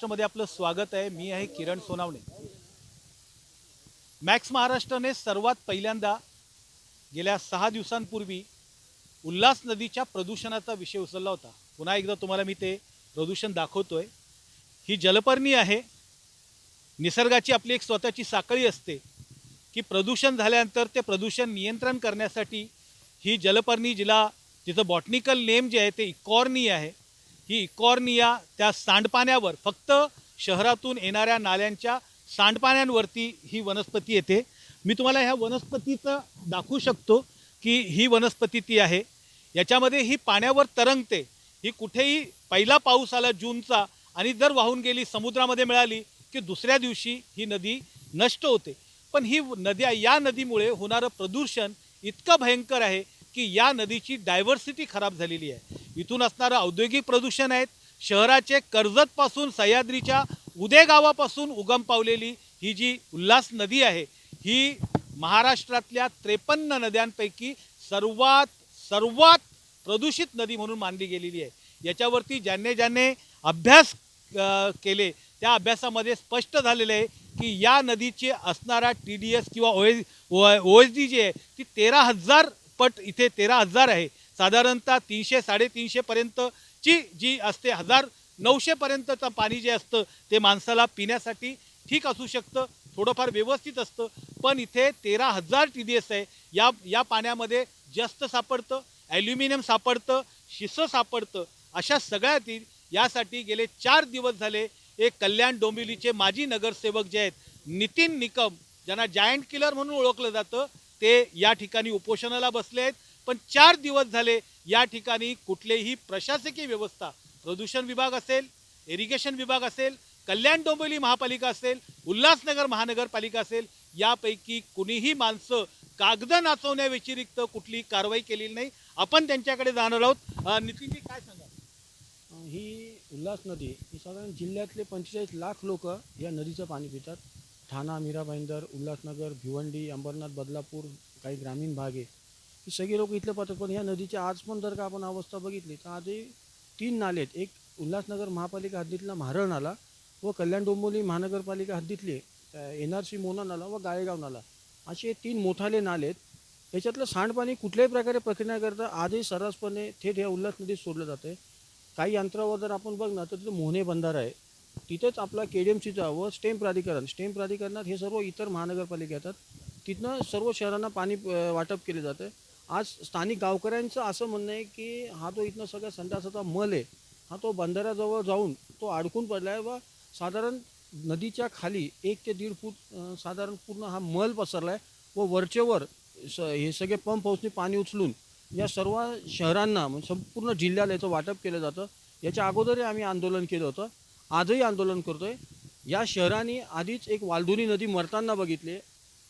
महाराष्ट्रामध्ये आपलं स्वागत आहे। मी आहे किरण सोनावणे। मॅक्स महाराष्ट्राने सर्वात पहिल्यांदा गेल्या 6 दिवसांपूर्वी उल्हास नदीच्या प्रदूषणाचा विषय उचलला होता। पुन्हा एकदा तुम्हाला मी ते प्रदूषण दाखवतोय। ही जलपर्णी आहे। निसर्गाची आपली एक स्वतःची साखळी असते की प्रदूषण झाल्यानंतर ते प्रदूषण नियंत्रण करण्यासाठी ही जलपर्णी, जिला तिचं बॉटनिकल नेम जे आहे ते इकॉर्निया आहे, ही इकॉर्निया त्या सांडपाण्यावर, फक्त शहरातून येणाऱ्या नाल्यांच्या सांडपाण्यांवरती ही वनस्पती येते। मी तुम्हाला ह्या वनस्पतीचं दाखवू शकतो की ही वनस्पती ती आहे। याच्यामध्ये ही पाण्यावर तरंगते। ही कुठेही पहिला पाऊस आला जूनचा आणि जर वाहून गेली, समुद्रामध्ये मिळाली की दुसऱ्या दिवशी ही नदी नष्ट होते। पण ही या नदीमुळे होणारं प्रदूषण इतकं भयंकर आहे की या नदीची डायव्हर्सिटी खराब झालेली आहे। इथून असणारं औद्योगिक प्रदूषण आहेत, शहराचे कर्जतपासून सह्याद्रीच्या उदे गावापासून उगम पावलेली ही जी उल्हास नदी आहे, ही महाराष्ट्रातल्या 53 नद्यांपैकी सर्वात प्रदूषित नदी म्हणून मानली गेलेली आहे। याच्यावरती ज्यांनी अभ्यास केले त्या अभ्यासामध्ये स्पष्ट झालेलं आहे की या नदीचे असणारा TDS किंवा OSD जी आहे ती 13,000 पट, इथे 13,000 आहे। साधारणतः 300-350 पर्यंतची जी असते, 1,900 पर्यंतचं पाणी जे असतं ते माणसाला पिण्यासाठी ठीक असू शकतं, थोडंफार व्यवस्थित असतं। पण इथे 13,000 TDS आहे। या पाण्यामध्ये जस्त सापडतं, ॲल्युमिनियम सापडतं, शिसं सापडतं। अशा सगळ्यातील यासाठी गेले 4 दिवस झाले एक कल्याण डोंबिवलीचे माजी नगरसेवक जे आहेत नितीन निकम, ज्यांना जायंट किलर म्हणून ओळखलं जातं, ते या ठिकाणी उपोषणाला बसले आहेत। पण 4 दिवस झाले या ठिकाणी कुठलेही प्रशासकीय व्यवस्था, प्रदूषण विभाग असेल, इरिगेशन विभाग असेल, कल्याण डोंबिवली महापालिका असेल, उल्हासनगर महानगरपालिका असेल, यापैकी कुणीही माणसं कागद नाचवण्याव्यतिरिक्त कुठली कारवाई केलेली नाही। आपण त्यांच्याकडे जाणार आहोत। नितीनजी, काय सांगा? ही उल्हास नदी ही साधारण जिल्ह्यातले 45 लाख लोक या नदीचं पाणी पितात। ठाणा, मीरा भाईंदर, उल्हासनगर, भिवंडी, अंबरनाथ, बदलापूर, काही ग्रामीण भाग आहे, ही सगळे लोक इथले पाहतात। पण ह्या नदीच्या आज पण जर का आपण अवस्था बघितली तर आधी 3 नाले आहेत। एक उल्हासनगर महापालिका हद्दीतला म्हारळ नाला व कल्याण डोंबिवली महानगरपालिका हद्दीतले NRC मोना नाला व गाळेगाव नाला, असे 3 मोठाले नाले आहेत। याच्यातलं सांडपाणी कुठल्याही प्रकारे प्रक्रिया करता आजही सर्रासपणे थेट ह्या उल्हास नदीत सोडलं जातं। काही अंतरावर जर आपण बघणार तर तिथं मोहने बंधारा आहे, तिथेच आपला KDMCचा व स्टेम प्राधिकरणात हे सर्व इतर महानगरपालिका येतात। तिथनं सर्व शहरांना पाणी वाटप केले जातं। आज स्थानिक गावकऱ्यांचं असं म्हणणं आहे की हा जो इथनं सगळ्या संडासाचा मल आहे, हा तो बंधाऱ्याजवळ जाऊन तो अडकून पडला आहे व साधारण नदीच्या खाली 1 ते 1.5 फूट साधारण पूर्ण हा मल पसरला आहे व वरचेवर हे सगळे पंप हाऊसने पाणी उचलून या सर्व शहरांना, संपूर्ण जिल्ह्याला याचं वाटप केलं जातं। याच्या अगोदरही आम्ही आंदोलन केलं होतं, आजही आंदोलन करतोय। या शहरांनी आधीच एक वालधुनी नदी मरताना बघितले।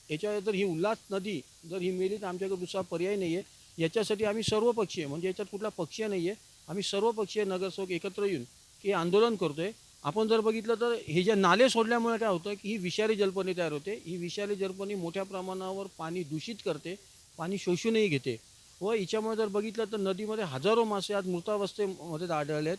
याच्या जर ही उल्हास नदी जर ही मेली तर आमच्याकडे दुसरा पर्याय नाही आहे। याच्यासाठी आम्ही सर्वपक्षीय, म्हणजे याच्यात कुठला पक्षीय नाही आहे, आम्ही सर्वपक्षीय नगरसेवक एकत्र येऊन की आंदोलन करतोय। आपण जर बघितलं तर हे जे नाले सोडल्यामुळे काय होतं की ही विषारी जलपर्णी तयार होते। ही विषारी जलपर्णी मोठ्या प्रमाणावर पाणी दूषित करते, पाणी शोषूनही घेते व हिच्यामुळे जर बघितलं तर नदीमध्ये हजारो मासे आज मृतावस्थेमध्ये आढळले आहेत।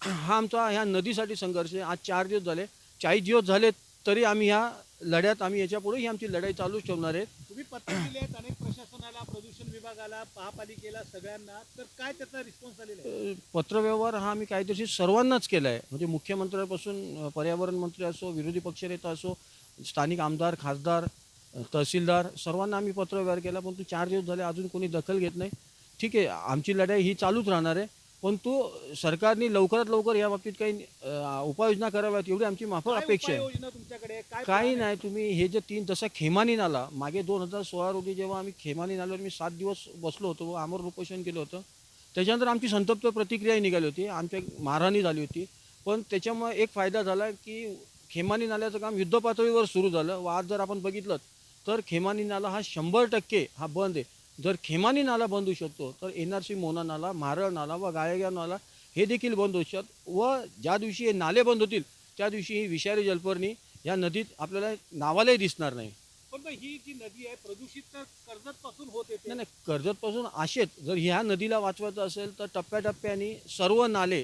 हा आमचा ह्या नदीसाठी संघर्ष आहे। आज 4 दिवस झाले, 40 दिवस झाले तरी आम्ही ह्या लढ्यात, आम्ही याच्यापुढे ही आमची लढाई चालूच ठेवणार आहे। तुम्ही पत्र दिले आहेत अनेक प्रशासनाला, प्रदूषण विभागाला, महापालिकेला, सगळ्यांना, तर काय त्याचा रिस्पॉन्स आलेला आहे? पत्रव्यवहार हा आम्ही कायदेशीर सर्वांनाच केला आहे, म्हणजे मुख्यमंत्र्यापासून पर्यावरण मंत्री असो, विरोधी पक्षनेता असो, स्थानिक आमदार, खासदार, तहसीलदार, सर्वांना आम्ही पत्रव्यवहार केला। परंतु 4 दिवस झाले अजून कोणी दखल घेत नाही। ठीक आहे, आमची लढाई ही चालूच राहणार आहे, परंतु सरकारने लवकरात लवकर या बाबतीत काही उपाययोजना कराव्यात एवढी आमची माफक काय अपेक्षा आहे। उपाययोजना तुमच्याकडे? काय काही plan आहे? नाही, तुम्ही हे जे 3, जसा खेमानी नाला मागे 2016 रोजी जेव्हा आम्ही खेमानी नाल्यावर मी 7 दिवस बसलो होतो व आमरण उपोषण केलं होतं, त्याच्यानंतर आमची संतप्त प्रतिक्रियाही निघाली होती, आमच्या मारहाणी झाली होती। पण त्याच्यामुळे एक फायदा झाला की खेमानी नाल्याचं काम युद्धपातळीवर सुरू झालं व आज जर आपण बघितलं तर खेमानी नाला हा 100% हा बंद आहे। जर खेमानी नाला बंद होऊ शकतो तर NRC मोना नाला, म्हारळ नाला व गाळेगाव नाला हे देखील बंद होऊ शकतात व ज्या दिवशी हे नाले बंद होतील त्या दिवशी ही विषारी जलपर्णी या नदीत आपल्याला नावालाही दिसणार नाही। पण मग ही जी नदी आहे प्रदूषित तर कर्जतपासून होत येते। नाही नाही, कर्जतपासून असेच जर ह्या नदीला वाचवायचं असेल तर टप्प्याटप्प्याने सर्व नाले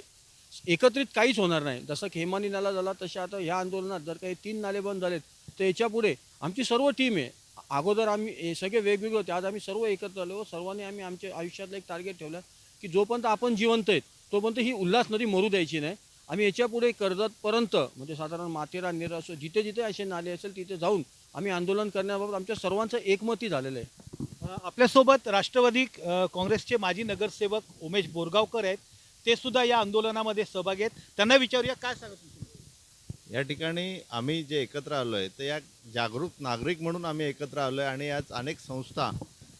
एकत्रित काहीच होणार नाही. जसं खेमानी नाला झाला तसे आता ह्या आंदोलनात जर काही 3 नाले बंद झालेत तर याच्यापुढे आमची सर्व टीम आहे. अगोदर आम्ही हे सगळे वेगवेगळे होते. आज आम्ही सर्व एकत्र आलो. सर्वांनी आम्ही आमच्या आयुष्यातलं एक टार्गेट ठेवलं की जोपर्यंत आपण जिवंत आहेत तोपर्यंत ही उल्हास नदी मरू द्यायची नाही. आम्ही याच्यापुढे कर्जतपर्यंत म्हणजे साधारण माथेरान, नेर असो जिथे जिथे असे नाले असेल तिथे जाऊन आम्ही आंदोलन करण्याबाबत आमच्या सर्वांचं एकमती झालेलं आहे. आपल्यासोबत राष्ट्रवादी काँग्रेसचे माजी नगरसेवक उमेश बोरगावकर आहेत. ते सुद्धा या आंदोलनामध्ये सहभागी आहेत. त्यांना विचारूया काय सांगत होते. या ठिकाणी आम्ही जे एकत्र आलो आहे ते या जागरूक नागरिक म्हणून आम्ही एकत्र आलो आहे आणि आज अनेक संस्था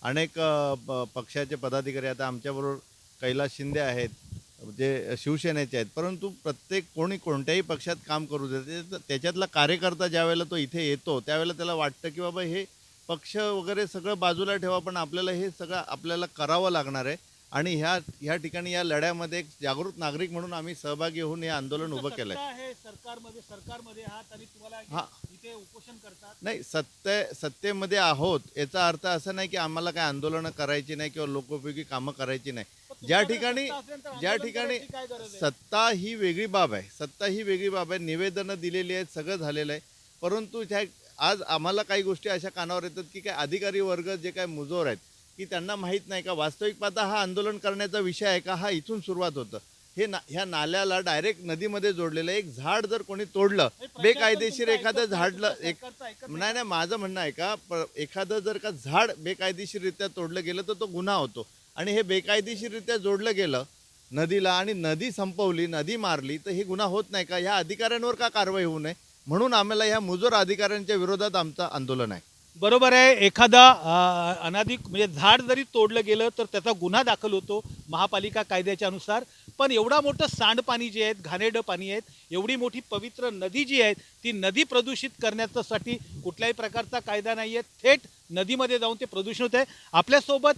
अनेक पक्षाचे पदाधिकारी आता आमच्याबरोबर कैलास शिंदे आहेत जे शिवसेनेचे आहेत, परंतु प्रत्येक कोणी कोणत्याही पक्षात काम करू देते त्याच्यातला कार्यकर्ता ज्यावेळेला तो इथे येतो त्यावेळेला त्याला वाटतं की बाबा हे पक्ष वगैरे सगळं बाजूला ठेवा, पण आपल्याला हे सगळं आपल्याला करावं लागणार आहे. आणि ह्या ठिकाणी या लढ्यामध्ये एक जागृत नागरिक म्हणून आम्ही सहभागी होऊन हे आंदोलन उभं केलं आहे. आहे सरकारमध्ये आहात आणि तुम्हाला हा. इथे उपोषण करतात. नाही, सत्तेमध्ये आहोत याचा अर्थ असा नाही की आम्हाला काय आंदोलनं करायची नाही किंवा लोकोपयोगी कामं करायची नाही. ज्या ठिकाणी सत्ता ही वेगळी बाब आहे, सत्ता ही वेगळी बाब आहे. निवेदनं दिलेली आहेत, सगळं झालेलं आहे, परंतु आज आम्हाला काही गोष्टी अशा कानावर येतात की काय अधिकारी वर्ग जे काय मुजोर आहेत की त्यांना माहीत नाही का वास्तविक पाहता हा आंदोलन करण्याचा विषय आहे का, हा इथून सुरुवात होतं. ह्या नाल्याला डायरेक्ट नदीमध्ये जोडलेलं एक झाड जर कोणी तोडलं बेकायदेशीर एखादं झाडलं नाही माझं म्हणणं आहे का एखादं जर का झाड बेकायदेशीररित्या तोडलं गेलं तर तो गुन्हा होतो. आणि हे बेकायदेशीररित्या जोडलं गेलं नदीला आणि नदी संपवली, नदी मारली तर हे गुन्हा होत नाही का? ह्या अधिकाऱ्यांवर का कारवाई होऊ नये म्हणून आम्हाला ह्या मुजोर अधिकाऱ्यांच्या विरोधात आमचं आंदोलन आहे. बरोबर आहे. एखादा अनाधिक म्हणजे झाड जरी तोडलं गेलं तर त्याचा गुन्हा दाखल होतो महापालिका कायद्याच्या अनुसार. पण एवढा मोठं सांडपाणी जे आहेत, घाणेरडं पाणी आहेत, एवढी मोठी पवित्र नदी जी आहे ती नदी प्रदूषित करण्यासाठी कुठल्याही प्रकारचा कायदा नाही आहे. थेट नदीमध्ये जाऊन ते प्रदूषण होत आहे. आपल्यासोबत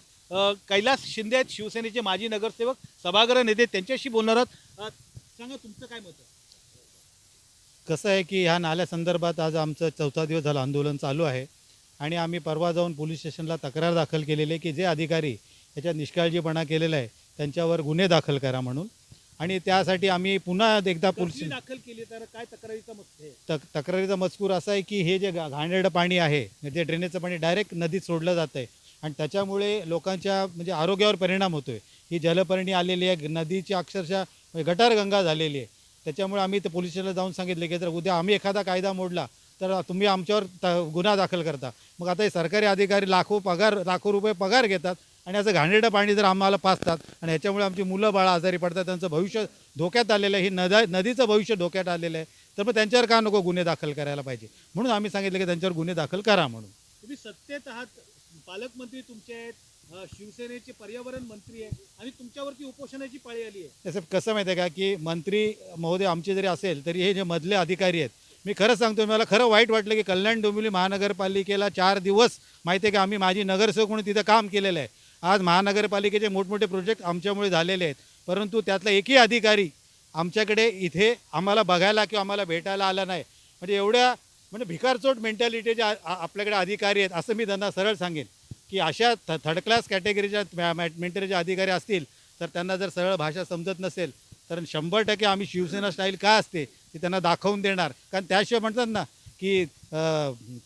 कैलास शिंदे आहेत, शिवसेनेचे माजी नगरसेवक, सभागृह नेते, त्यांच्याशी बोलणार आहोत. सांगा तुमचं काय मत आहे. कसं आहे की ह्या नाल्यासंदर्भात आज आमचं 4था दिवस झालं आंदोलन चालू आहे आणि आम्ही परवा जाऊन पोलीस स्टेशनला तक्रार दाखल केलेली आहे की जे अधिकारी याच्यात निष्काळजीपणा केलेला आहे त्यांच्यावर गुन्हे दाखल करा म्हणून. आणि त्यासाठी आम्ही पुन्हा एकदा पोलीस दाखल केली तर काय तक्रारीचा मत तक्रारीचा मजकूर असा आहे की हे जे घाणेरडं पाणी आहे, जे ड्रेनेजचं पाणी डायरेक्ट नदीत सोडलं जातं आहे आणि त्याच्यामुळे लोकांच्या म्हणजे आरोग्यावर परिणाम होतो आहे. ही जलपर्णी आलेली आहे, नदीची अक्षरशः गटारगंगा झालेली आहे. त्याच्यामुळे आम्ही ते पोलीस स्टेशनला जाऊन सांगितले की जर उद्या आम्ही एखादा कायदा मोडला तर तुम्ही आमच्यावर गुन्हा दाखल करता. मग आता हे सरकारी अधिकारी लाखो रुपये पगार घेतात आणि असं घाणेरडं पाणी जर आम्हाला पाजतात आणि ह्याच्यामुळे आमची मुलं बाळं आजारी पडतात, त्यांचं भविष्य धोक्यात आलेलं आहे, ही नदीचं भविष्य धोक्यात आलेलं आहे, तर मग त्यांच्यावर का नको गुन्हे दाखल करायला पाहिजे. म्हणून आम्ही सांगितलं की त्यांच्यावर गुन्हे दाखल करा म्हणून. तुम्ही सत्तेत आहात, पालकमंत्री तुमचे आहेत, शिवसेनेचे पर्यावरण मंत्री आहेत आणि तुमच्यावरती उपोषणाची पाळी आली आहे. तसं कसं माहिती आहे का की मंत्री महोदय आमचे जरी असेल तरी हे जे मधले अधिकारी आहेत, मी खरं सांगतो मला खरं वाईट वाटलं की कल्याण डोंबिवली महानगरपालिकेला 4 दिवस माहिती आहे का आम्ही माझी नगरसेवक म्हणून तिथं काम केलेलं आहे. आज महानगरपालिकेचे मोठमोठे प्रोजेक्ट आमच्यामुळे झालेले आहेत, परंतु त्यातला एकही अधिकारी आमच्याकडे इथे आम्हाला बघायला किंवा आम्हाला भेटायला आला नाही. म्हणजे भिकारचोट मेंटॅलिटीचे आपल्याकडे अधिकारी आहेत असं मी त्यांना सरळ सांगेन की अशा थर्ड क्लास कॅटेगरीच्या मेंटरीचे अधिकारी असतील तर त्यांना जर सरळ भाषा समजत नसेल तर 100% आम्ही शिवसेना स्टाईल का असते ती त्यांना दाखवून देणार. कारण त्याशिवाय म्हणतात ना की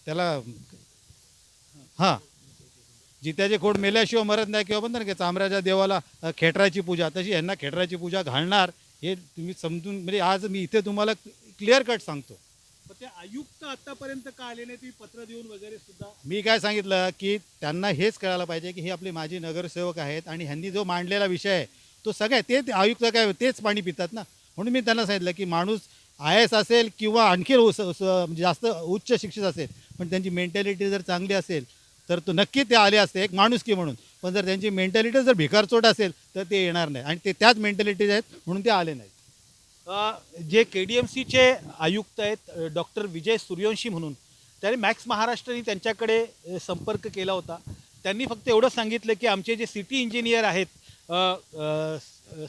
त्याला हां जित्याचे खोड मेल्याशिवाय मरत नाही किंवा म्हणतात ना की चामऱ्याच्या देवाला खेटराची पूजा, तशी यांना खेटराची पूजा घालणार हे तुम्ही समजून म्हणजे आज मी इथे तुम्हाला क्लिअर कट सांगतो. ते आयुक्त आतापर्यंत का आले नाही, तुम्ही पत्र देऊन वगैरे सुद्धा. मी काय सांगितलं की त्यांना हेच कळायला पाहिजे की हे आपले माजी नगरसेवक आहेत आणि ह्यांनी जो मांडलेला विषय आहे तो सगळ्या ते आयुक्त काय तेच पाणी पितात ना. म्हणून मी त्यांना सांगितलं की माणूस IAS असेल किंवा आणखी जास्त उच्च शिक्षित असेल पण त्यांची मेंटॅलिटी जर चांगली असेल तर तो नक्की ते आले असते एक माणुसकी म्हणून. पण जर त्यांची मेंटॅलिटी जर भिकारचोट असेल तर ते येणार नाही आणि ते त्याच मेंटॅलिटीज आहेत म्हणून ते आले नाहीत. जे KDMCचे आयुक्त आहेत डॉक्टर विजय सूर्यवंशी म्हणून, त्याने मॅक्स महाराष्ट्राने त्यांच्याकडे संपर्क केला होता. त्यांनी फक्त एवढं सांगितलं की आमचे जे सिटी इंजिनियर आहेत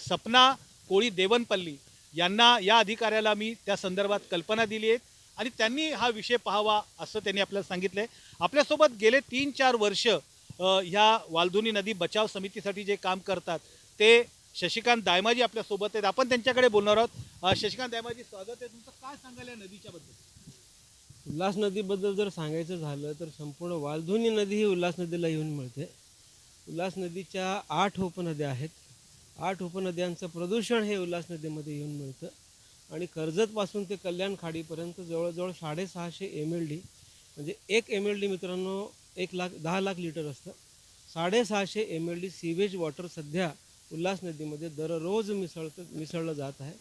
सपना कोळी देवनपल्ली यांना, या अधिकाऱ्याला मी त्या संदर्भात कल्पना दिली आहे आणि त्यांनी हा विषय पाहावा असं त्यांनी आपल्याला सांगितलं आहे. आपल्यासोबत गेले 3-4 वर्ष ह्या वालधुनी नदी बचाव समितीसाठी जे काम करतात ते शशिकांत दायमाजी आपल्यासोबत आहेत. आपण त्यांच्याकडे बोलणार आहोत. शशिकांत दायमाजी, स्वागत आहे तुमचं. काय सांगाल या नदीच्या बद्दल? उल्हास नदीबद्दल जर सांगायचं झालं तर संपूर्ण वालधुनी नदी ही उल्हास नदीला येऊन मिळते. उल्हास नदीच्या 8 उपनद्या आहेत. 8 उपनद्यांचं प्रदूषण हे उल्हास नदीमध्ये येऊन मिळतं आणि कर्जतपासून ते कल्याण खाडीपर्यंत जवळजवळ 650 MLD, म्हणजे 1 MLD मित्रांनो 10 लाख लिटर असतं. 650 MLD सीवेज वॉटर सध्या उल्हास नदीमध्ये दररोज मिसळलं जात आहे.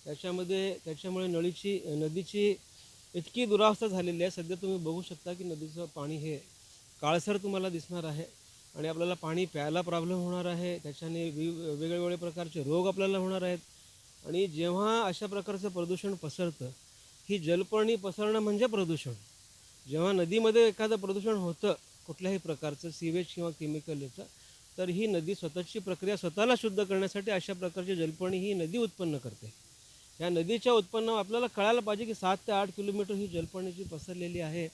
त्याच्यामुळे नदीची इतकी दुरावस्था झालेली आहे. सध्या तुम्ही बघू शकता की नदीचं पाणी हे काळसर तुम्हाला दिसणार आहे आणि आपल्याला पाणी प्यायला प्रॉब्लेम होणार आहे. त्याच्याने वेगवेगळे प्रकारचे रोग आपल्याला होणार आहेत. आणि जेव्हा अशा प्रकारचं प्रदूषण पसरतं, ही जलपर्णी पसरणं म्हणजे प्रदूषण. जेव्हा नदीमध्ये एखादं प्रदूषण होतं कुठल्याही प्रकारचं सीवेज किंवा केमिकल याचं, तर ही नदी स्वतःची प्रक्रिया स्वतःला शुद्ध करण्यासाठी अशा प्रकारची जलपर्णी ही नदी उत्पन्न करते. या नदीच्या उत्पन्न आपल्याला कळायला पाहिजे की 7 ते 8 किलोमीटर ही जलपर्णी जी पसरलेली आहे,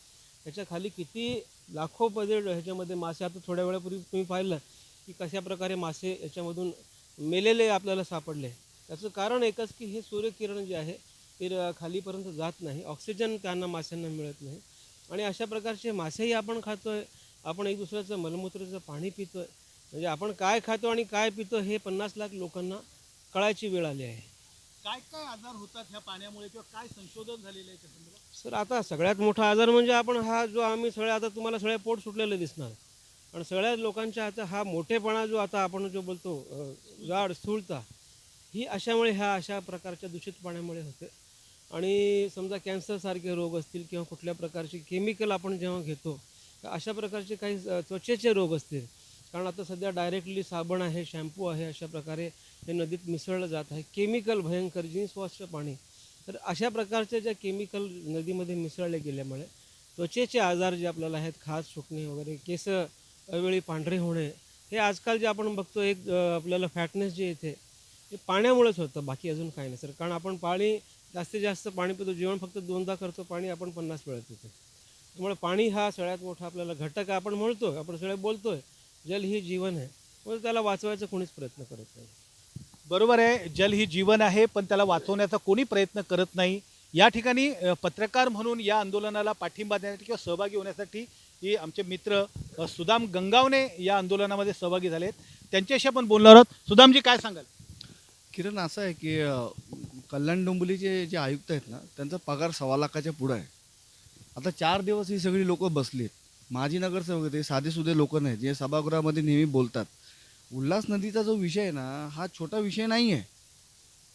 त्याच्या खाली किती लाखो पदे ह्याच्यामध्ये मासे. आता थोड्या वेळापूर्वी तुम्ही पाहिलं की कशा प्रकारे मासे याच्यामधून मेलेले आपल्याला सापडले. त्याचं कारण एकच की हे सूर्यकिरण जे आहे ते खालीपर्यंत जात नाही, ऑक्सिजन त्यांना माशांना मिळत नाही आणि अशा प्रकारचे मासेही आपण खातोय. आपण एक दुसऱ्याचं मलमूत्राचं पाणी पितोय. म्हणजे आपण काय खातो आणि काय पितो हे 50 लाख लोकांना कळायची वेळ आली आहे. काय काय आजार होतात ह्या पाण्यामुळे किंवा काय संशोधन झालेलं आहे त्या संदर्भात? सर, आता सगळ्यात मोठा आजार म्हणजे आपण हा जो आम्ही सगळे आता तुम्हाला सगळ्या पोट सुटलेलं दिसणार आणि सगळ्या लोकांच्या आता हा मोठेपणा जो आता आपण जो बोलतो जाड स्थूलता, ही अशा प्रकारच्या दूषित पाण्यामुळे होते. आणि समजा कॅन्सरसारखे रोग असतील किंवा कुठल्या प्रकारचे केमिकल आपण जेव्हा घेतो तर अशा प्रकारचे काही त्वचेचे रोग असतील. कारण आता सध्या डायरेक्टली साबण आहे, शॅम्पू आहे, अशा प्रकारे हे नदीत मिसळलं जात आहे. केमिकल भयंकर जिन्सवॉशचं पाणी. तर अशा प्रकारचे ज्या केमिकल नदीमध्ये मिसळले गेल्यामुळे त्वचेचे आजार जे आपल्याला आहेत, खाज सुटणे वगैरे, केस अवेळी पांढरे होणे, हे आजकाल जे आपण बघतो एक आपल्याला फॅटनेस जे येते हे पाण्यामुळेच होतं, बाकी अजून काही नाही सर. कारण आपण पाणी जास्तीत जास्त पाणी पितो, जेवण फक्त 2दा करतो, पाणी आपण 50 वेळा पितो. त्यामुळे पाणी हा सगळ्यात मोठा आपल्याला घटक आपण म्हणतो, आपण सगळे बोलतोय जल ही जीवन आहे, पण त्याला वाचवायचा कोणीच प्रयत्न करत नाही. बरोबर आहे, जल ही जीवन आहे, पण त्याला वाचवण्याचा कोणी प्रयत्न करत नाही. या ठिकाणी पत्रकार म्हणून या आंदोलनाला पाठिंबा देण्यासाठी किंवा सहभागी होण्यासाठी ही आमचे मित्र सुदाम गंगावणे या आंदोलनामध्ये सहभागी झालेत. त्यांच्याशी आपण बोलणार आहोत. सुदामजी, काय सांगाल? किरण, असं आहे की कल्याण डोंबिवलीचे जे आयुक्त आहेत ना, त्यांचा पगार 1.25 लाखाच्या पुढं आहे. आता 4 दिवस ही सगळी लोकं बसली आहेत. माजी नगरसेवक ते साधेसुधे लोक नाहीत जे सभागृहामध्ये नेहमी बोलतात. उल्हास नदीचा जो विषय आहे ना, हा छोटा विषय नाही आहे.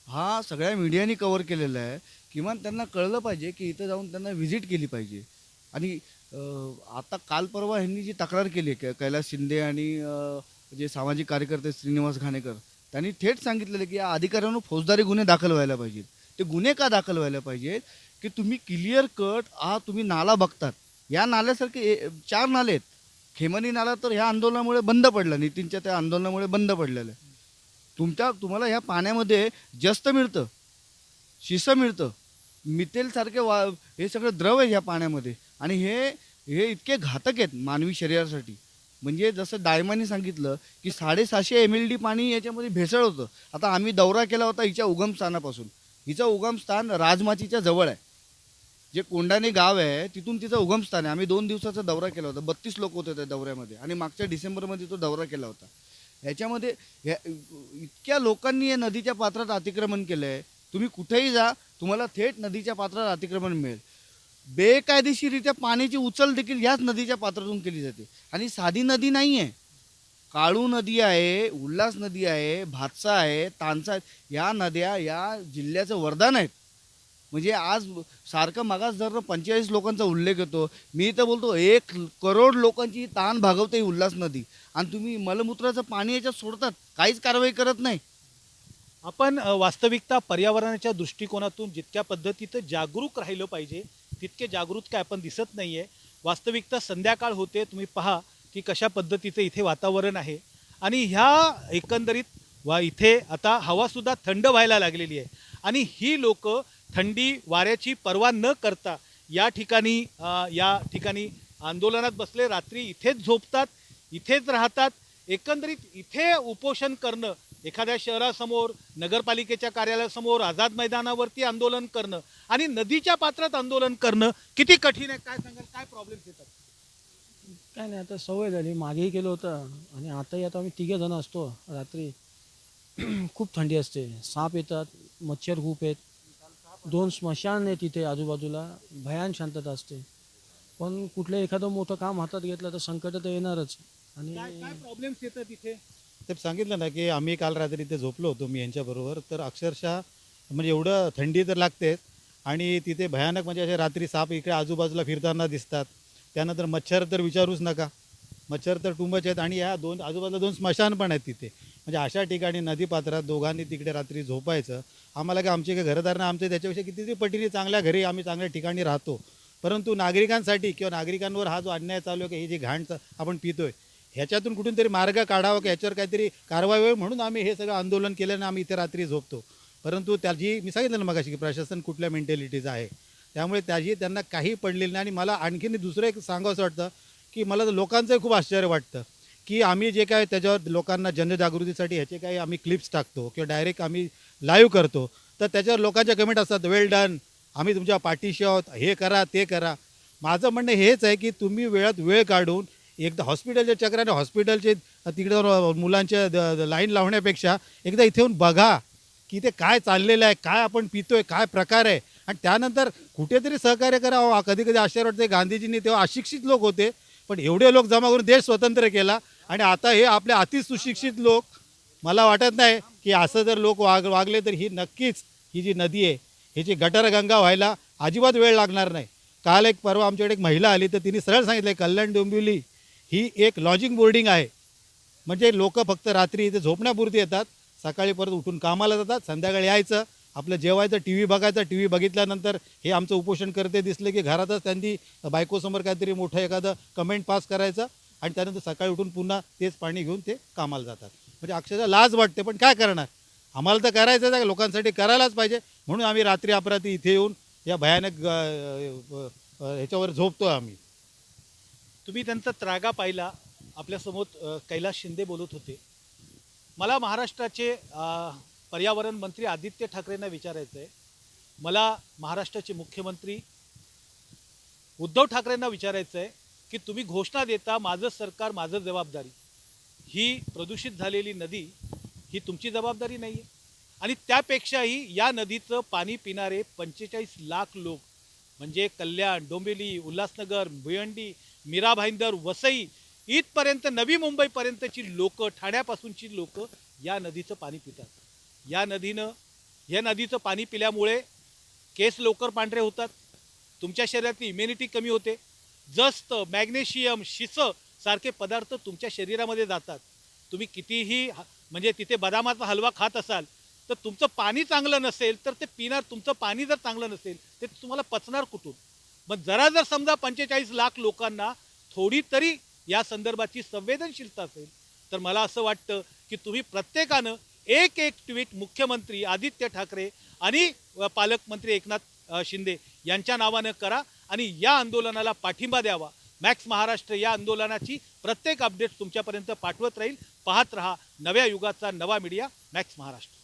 हा सगळ्या मीडियानी कव्हर केलेला आहे. किमान त्यांना कळलं पाहिजे की इथं जाऊन त्यांना व्हिजिट केली पाहिजे. आणि आता काल परवा ह्यांनी जी तक्रार केली आहे कैलास शिंदे आणि जे सामाजिक कार्यकर्ते श्रीनिवास घाणेकर, त्यांनी थेट सांगितलेलं की या अधिकाऱ्यांना फौजदारी गुन्हे दाखल व्हायला पाहिजेत. ते गुन्हे का दाखल व्हायला पाहिजेत की तुम्ही क्लिअर कट तुम्ही नाला बघतात, या नाल्यासारखे 4 नाले आहेत. खेमनी नाला तर ह्या आंदोलनामुळे बंद पडला, नितीनच्या त्या आंदोलनामुळे बंद पडलेलं आहे. तुम्हाला ह्या पाण्यामध्ये जस्त मिळतं, शिसं मिळतं, मिथेलसारखे हे सगळं द्रव आहे ह्या पाण्यामध्ये. आणि हे इतके घातक आहेत मानवी शरीरासाठी. म्हणजे जसं डायमानी सांगितलं की 750 MLD पाणी याच्यामध्ये भेसळ होतं. आता आम्ही दौरा केला होता हिच्या उगमस्थानापासून. हिचं उगमस्थान राजमाचीच्या जवळ आहे. जे कोंडाणे गाव आहे तिथून तिचं उगमस्थान आहे. आम्ही 2 दिवसाचा दौरा केला होता. 32 लोक होते त्या दौऱ्यामध्ये आणि मागच्या डिसेंबरमध्ये तो दौरा केला होता. ह्याच्यामध्ये इतक्या लोकांनी या नदीच्या पात्रात अतिक्रमण केलं आहे. तुम्ही कुठेही जा, तुम्हाला थेट नदीच्या पात्रात अतिक्रमण मिळेल. बेकायदेशीरित्या पाण्याची उचल देखील याच नदीच्या पात्रातून केली जाते. आणि साधी नदी नाही आहे, काळू नदी आहे, उल्हास नदी आहे, भातसा आहे, तानसा आहे. या नद्या या जिल्ह्याचं वरदान आहेत. म्हणजे आज सारखं मागास जर 45 लोकांचा उल्लेख येतो, मी तर बोलतो 1 करोड लोकांची ताण भागवते ही उल्हास नदी. आणि तुम्ही मलमूत्राचं पाणी याच्यात सोडतात, काहीच कारवाई करत नाही. आपण वास्तविकता पर्यावरणाच्या दृष्टिकोनातून जितक्या पद्धतीनं जागरूक राहिलं पाहिजे तितके जागरूक काय आपण दिसत नाही आहे. वास्तविकता संध्याकाळ होते, तुम्ही पहा की कशा पद्धतीचं इथे वातावरण आहे. आणि ह्या एकंदरीत इथे आता हवासुद्धा थंड व्हायला लागलेली आहे. आणि ही लोक थंडी वाऱ्याची पर्वा न करता या ठिकाणी आंदोलनात बसले, रात्री इथेच झोपतात, इथेच राहतात. एकंदरीत इथे उपोषण करणं एखाद्या शहरासमोर, नगरपालिकेच्या कार्यालयासमोर, आझाद मैदानावरती आंदोलन करणं आणि नदीच्या पात्रात आंदोलन करणं किती कठीण आहे, काय सांगाल, काय प्रॉब्लेम्स येतात? काय नाही, आता सवय झाली, मागेही केलं होतं आणि आताही. आता आम्ही 3 जण असतो रात्री. खूप थंडी असते, साप येतात, मच्छर खूप आहेत, 2 स्मशान आहे तिथे आजूबाजूला, भयान शांतता असते. पण कुठलं एखादं मोठं काम हातात घेतलं तर संकट तर येणारच. आणि काय काय प्रॉब्लेम्स येतात तिथे? ते सांगितलं ना की आम्ही काल रात्री इथे झोपलो होतो मी यांच्याबरोबर, तर अक्षरशः म्हणजे एवढं थंडी तर लागतेच आणि तिथे भयानक म्हणजे असे रात्री साप इकडे आजूबाजूला फिरताना दिसतात. त्यानंतर मच्छर तर विचारूच नका, मच्छर तर टुंबच आहेत आणि ह्या आजूबाजूला 2 स्मशान पण आहेत तिथे. म्हणजे अशा ठिकाणी नदीपात्रात दोघांनी तिकडे रात्री झोपायचं. आम्हाला काय आमचे काही घरदार ना, आमचे त्याच्यापेक्षा कितीतरी पटीने चांगल्या घरी आम्ही चांगल्या ठिकाणी राहतो. परंतु नागरिकांसाठी किंवा नागरिकांवर हा जो अन्याय चालू आहे की ही जी घाण आपण पितोय, ह्याच्यातून कुठून तरी मार्ग काढावा की ह्याच्यावर काहीतरी कारवाई व्हावी म्हणून आम्ही हे सगळं आंदोलन केल्यानं आम्ही इथे रात्री झोपतो. परंतु त्याची मी सांगितलं ना मगाशी की प्रशासन कुठल्या मेंटॅलिटीचं आहे, त्यामुळे त्याची त्यांना काही पडलेलं नाही. आणि मला आणखीन दुसरं एक सांगावंसं वाटतं की मला तर लोकांचंही खूप आश्चर्य वाटतं की आम्ही जे काय त्याच्यावर लोकांना जनजागृतीसाठी ह्याचे काही आम्ही क्लिप्स टाकतो किंवा डायरेक्ट आम्ही लाईव्ह करतो, तर त्याच्यावर लोकांच्या कमेंट असतात, वेल डन, आम्ही तुमच्या पाठीशी आहोत, हे करा ते करा. माझं म्हणणं हेच आहे की तुम्ही वेळात वेळ काढून एकदा हॉस्पिटलच्या चक्राने हॉस्पिटलचे तिकडे मुलांच्या लाईन लावण्यापेक्षा एकदा इथे येऊन बघा की ते काय चाललेलं आहे, काय आपण पितोय, काय प्रकार आहे, आणि त्यानंतर कुठेतरी सहकार्य करावं. कधी कधी आश्चर्य वाटते, गांधीजींनी तेव्हा अशिक्षित लोक होते पण एवढे लोक जमा करून देश स्वतंत्र केला, आणि आता हे आपले अतिसुशिक्षित लोक, मला वाटत नाही की असं जर लोक वागले तर ही नक्कीच ही जी नदी आहे ह्याची गटारगंगा व्हायला अजिबात वेळ लागणार नाही. काल एक परवा आमच्याकडे एक महिला आली तर तिने सरळ सांगितलं कल्याण डोंबिवली ही एक लॉजिंग बोर्डिंग आहे. म्हणजे लोक फक्त रात्री इथे झोपण्यापुरती येतात, सकाळी परत उठून कामाला जातात, संध्याकाळी यायचं, आपलं जेवायचं, टी व्ही बघायचा, टी व्ही बघितल्यानंतर हे आमचं उपोषण करते दिसले की घरातच त्यांनी बायकोसमोर काहीतरी मोठं एखादं कमेंट पास करायचं आणि त्यानंतर सकाळी उठून पुन्हा तेच पाणी घेऊन ते कामाला जातात. म्हणजे अक्षरशः लाज वाटते, पण काय करणार, आम्हाला तर करायचंच आहे, लोकांसाठी करायलाच पाहिजे, म्हणून आम्ही रात्री अपरात्री इथे येऊन या भयानक ह्याच्यावर झोपतो आम्ही. तुम्ही त्यांचा त्रागा पाहिला. आपल्यासमोर कैलास शिंदे बोलत होते. मला महाराष्ट्राचे पर्यावरण मंत्री आदित्य ठाकरेंना विचारायचं आहे, मला महाराष्ट्राचे मुख्यमंत्री उद्धव ठाकरेंना विचारायचं आहे की तुम्ही घोषणा देता माझं सरकार माझं जबाबदारी, ही प्रदूषित झालेली नदी ही तुमची जबाबदारी नाही आहे. आणि त्यापेक्षाही या नदीचं पाणी पिणारे 45 लाख लोक म्हणजे कल्याण, डोंबिवली, उल्हासनगर, भिवंडी, मीरा भाईंदर, वसई इथपर्यंत नवी मुंबईपर्यंतची लोक, ठाण्यापासूनची लोक या नदीचं पाणी पितात. या नदीचं पाणी पिल्यामुळे केस लवकर पांढरे होतात, तुमच्या शरीरातली इम्युनिटी कमी होते, जस्त, मॅग्नेशियम, शिस सारखे पदार्थ तुमच्या शरीरामध्ये जातात. तुम्ही कितीही म्हणजे तिथे बदामाचा हलवा खात असाल तर तुमचं पाणी चांगलं नसेल तर ते पिणार, तुमचं पाणी जर चांगलं नसेल ते तुम्हाला पचणार कुठून? मग जरा जर समजा 45 लाख लोकांना थोडी तरी या संदर्भाची संवेदनशीलता असेल तर मला असं वाटतं की तुम्ही प्रत्येकानं एक ट्विट मुख्यमंत्री आदित्य ठाकरे आणि पालकमंत्री एकनाथ शिंदे यांच्या नावानं करा आणि या आंदोलनाला पाठिंबा द्यावा. मॅक्स महाराष्ट्र या आंदोलनाची प्रत्येक अपडेट तुमच्यापर्यंत पाठवत राहील. पाहत रहा नव्या युगाचा नवा मीडिया मॅक्स महाराष्ट्र.